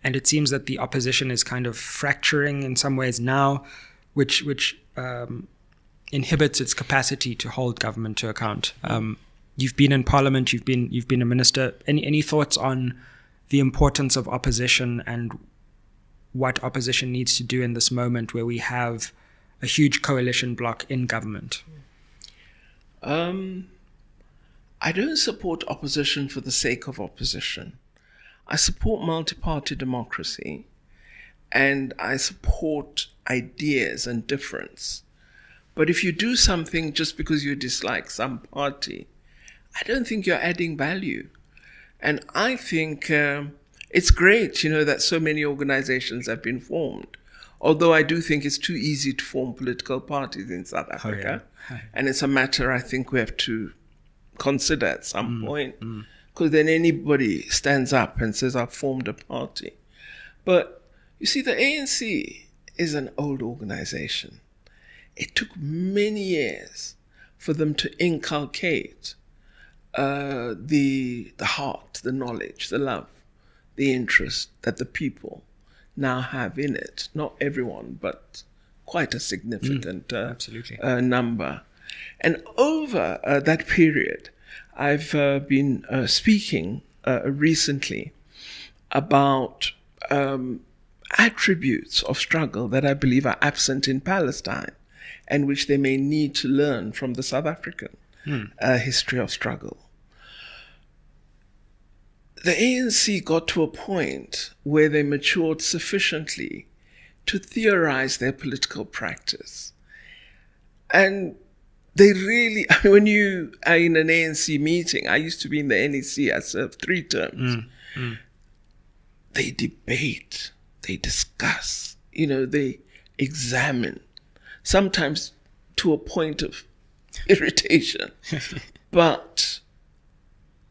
it seems that the opposition is kind of fracturing in some ways now, which inhibits its capacity to hold government to account. You've been in Parliament, you've been a minister. Any thoughts on the importance of opposition and what opposition needs to do in this moment where we have a huge coalition bloc in government? I don't support opposition for the sake of opposition. I support multi-party democracy, and I support ideas and difference. But if you do something just because you dislike some party, I don't think you're adding value. And I think it's great, you know, that so many organizations have been formed. Although I do think it's too easy to form political parties in South Africa. And it's a matter I think we have to consider at some point. because then anybody stands up and says, I've formed a party. But you see, the ANC is an old organization. It took many years for them to inculcate the heart, the knowledge, the love, the interest that the people now have in it. Not everyone, but quite a significant number. And over that period, I've been speaking recently about attributes of struggle that I believe are absent in Palestine and which they may need to learn from the South African history of struggle. The ANC got to a point where they matured sufficiently to theorize their political practice. And they really, I mean, when you are in an ANC meeting, I used to be in the NEC, I served 3 terms. They debate, they discuss, they examine, sometimes to a point of irritation, but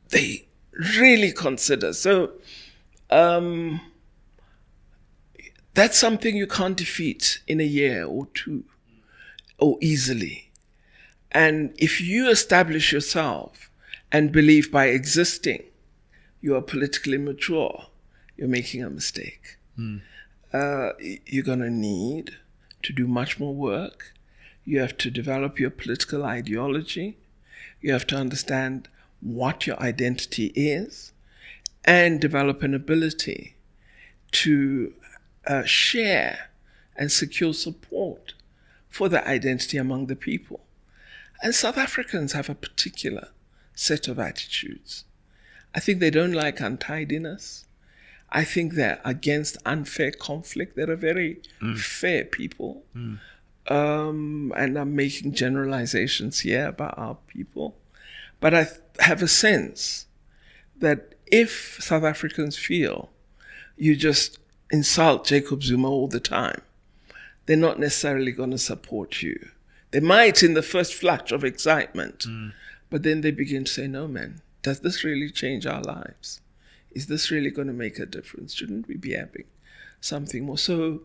they really consider. So that's something you can't defeat in a year or 2 or easily. And if you establish yourself and believe by existing you are politically mature, you're making a mistake. You're going to need to do much more work. You have to develop your political ideology. You have to understand what your identity is and develop an ability to share and secure support for the identity among the people. And South Africans have a particular set of attitudes. I think they don't like untidiness. I think they're against unfair conflict. They're a very fair people. And I'm making generalizations here about our people. But I have a sense that if South Africans feel you just insult Jacob Zuma all the time, they're not necessarily going to support you. They might in the first flash of excitement, but then they begin to say, no, man, does this really change our lives? Is this really going to make a difference? Shouldn't we be having something more? So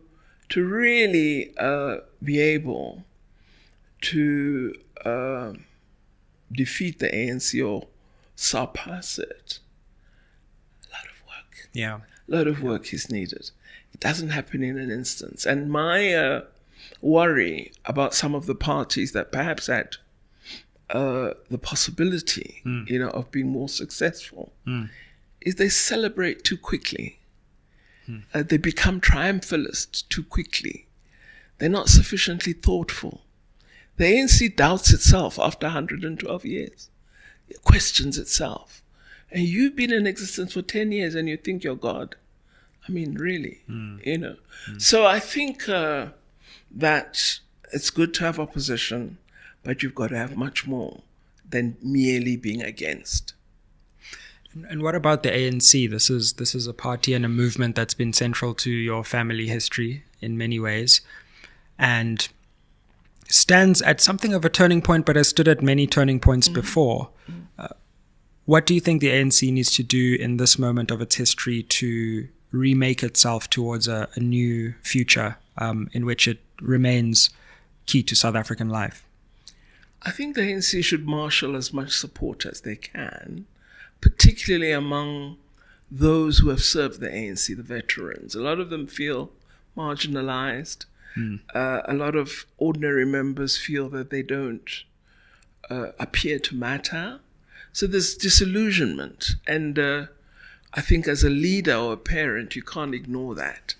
to really be able to defeat the ANC or surpass it, a lot of work. Yeah. A lot of work is needed. It doesn't happen in an instance. And my worry about some of the parties that perhaps had the possibility, of being more successful, is they celebrate too quickly. They become triumphalist too quickly. They're not sufficiently thoughtful. The ANC doubts itself after 112 years. It questions itself. And you've been in existence for 10 years and you think you're God. I mean, really, So I think that it's good to have opposition, but you've got to have much more than merely being against. And what about the ANC? This is a party and a movement that's been central to your family history in many ways, and stands at something of a turning point, but has stood at many turning points before. What do you think the ANC needs to do in this moment of its history to remake itself towards a new future in which it remains key to South African life? I think the ANC should marshal as much support as they can, particularly among those who have served the ANC, the veterans. A lot of them feel marginalized. A lot of ordinary members feel that they don't appear to matter. So there's disillusionment. And I think as a leader or a parent, you can't ignore that.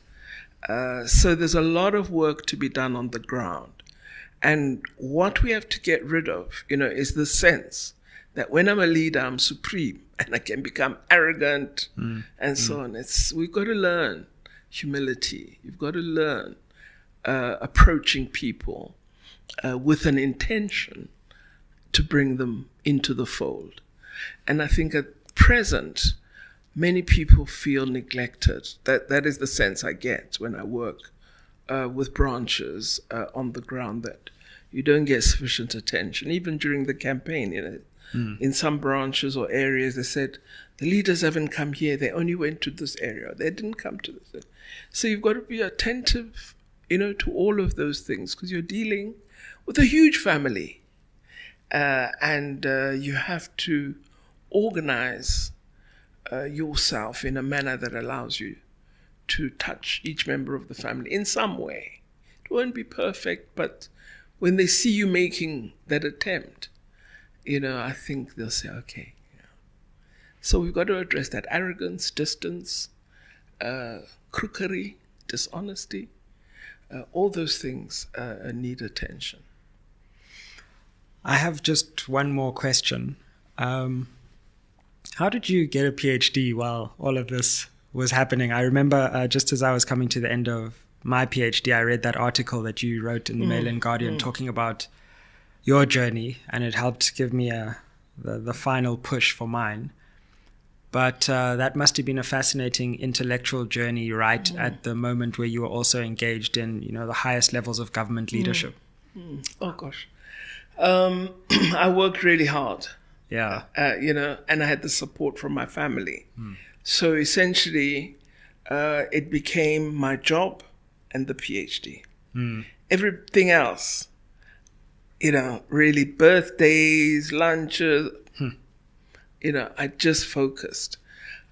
So there's a lot of work to be done on the ground. And what we have to get rid of, is the sense that when I'm a leader, I'm supreme and I can become arrogant and so on. We've got to learn humility. You've got to learn approaching people with an intention to bring them into the fold. And I think at present, many people feel neglected. That is the sense I get when I work with branches on the ground, that you don't get sufficient attention. Even during the campaign, in some branches or areas. They said, the leaders haven't come here. They only went to this area. They didn't come to this. So you've got to be attentive, to all of those things, because you're dealing with a huge family. And you have to organize yourself in a manner that allows you to touch each member of the family in some way. It won't be perfect, but when they see you making that attempt, I think they'll say, okay. So we've got to address that arrogance, distance, crookery, dishonesty. All those things need attention. I have just one more question. How did you get a PhD while all of this was happening? I remember just as I was coming to the end of my PhD, I read that article that you wrote in the Mail and Guardian talking about your journey, and it helped give me the final push for mine. But that must have been a fascinating intellectual journey right at the moment where you were also engaged in, the highest levels of government leadership. Oh, gosh. I worked really hard. Yeah. And I had the support from my family. So essentially, it became my job and the PhD. Everything else, really birthdays, lunches, I just focused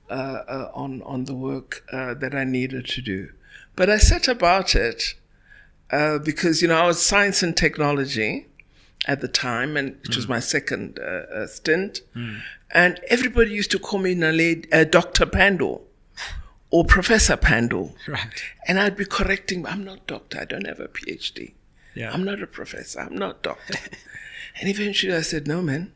on the work that I needed to do. But I set about it because, I was science and technology at the time, and it was my second stint. And everybody used to call me Dr. Pandor or Professor Pandor. Right. And I'd be correcting, I'm not doctor, I don't have a PhD. Yeah. I'm not a professor, I'm not doctor. And eventually I said, no, man.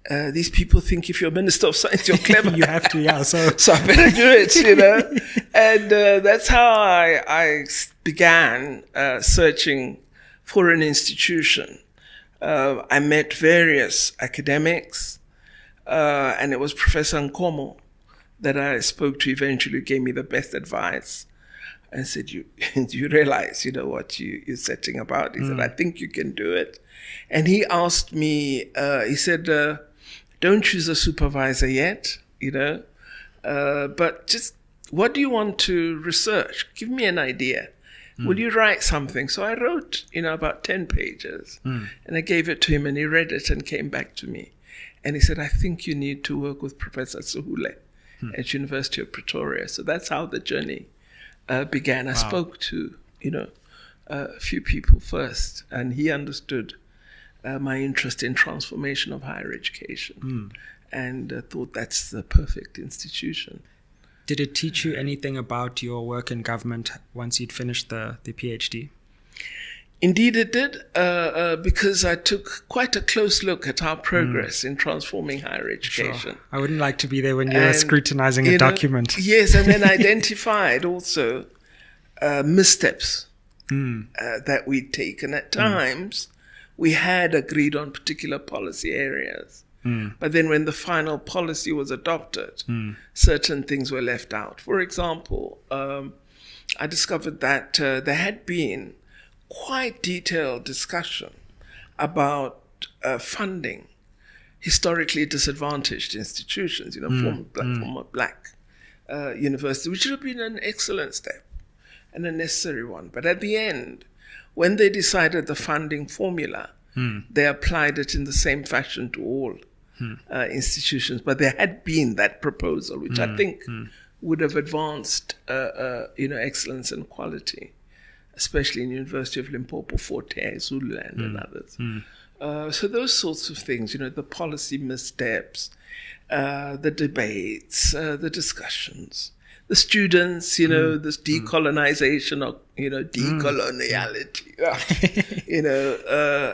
These people think if you're Minister of Science, you're clever. You have to, yeah. So I better do it, And that's how I began searching for an institution. I met various academics, and it was Professor Nkomo that I spoke to eventually, gave me the best advice and said, you realize, what you're setting about? He said, I think you can do it. And he asked me, he said, don't choose a supervisor yet, but just what do you want to research? Give me an idea. Will you write something? So I wrote, about 10 pages and I gave it to him and he read it and came back to me. And he said, I think you need to work with Professor Suhule at University of Pretoria. So that's how the journey began. I spoke to, a few people first, and he understood my interest in transformation of higher education and thought that's the perfect institution. Did it teach you anything about your work in government once you'd finished the PhD? Indeed it did, because I took quite a close look at our progress in transforming higher education. Sure. I wouldn't like to be there when you were scrutinizing a document. Yes, and then identified also missteps that we'd taken. At times, we had agreed on particular policy areas. But then when the final policy was adopted, certain things were left out. For example, I discovered that there had been quite detailed discussion about funding historically disadvantaged institutions, former black universities, which would have been an excellent step and a necessary one. But at the end, when they decided the funding formula, they applied it in the same fashion to all institutions. But there had been that proposal, which I think would have advanced, excellence and quality, especially in University of Limpopo, Forte, Zululand, and others. So those sorts of things, the policy missteps, the debates, the discussions, the students, this decolonization or, decoloniality,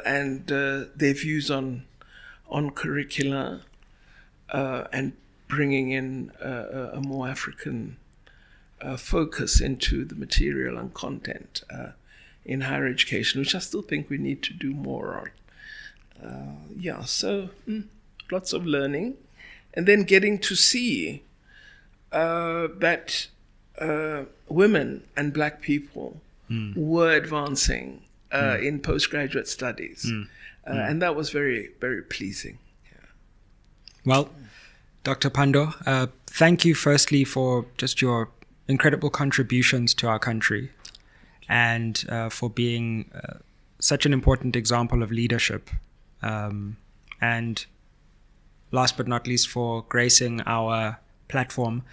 and their views on curricula and bringing in a more African focus into the material and content in higher education, which I still think we need to do more on. So lots of learning, and then getting to see that women and black people were advancing in postgraduate studies. And that was very, very pleasing. Yeah. Well, Dr. Pandor, thank you firstly for just your incredible contributions to our country and for being such an important example of leadership. And last but not least, for gracing our platform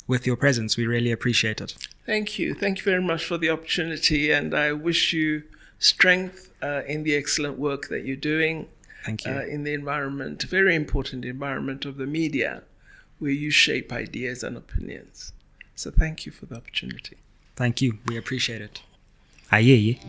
with your presence. We really appreciate it. Thank you. Thank you very much for the opportunity. And I wish you strength in the excellent work that you're doing. Thank you. In the environment, very important environment of the media, where you shape ideas and opinions. So thank you for the opportunity. Thank you. We appreciate it. Aye.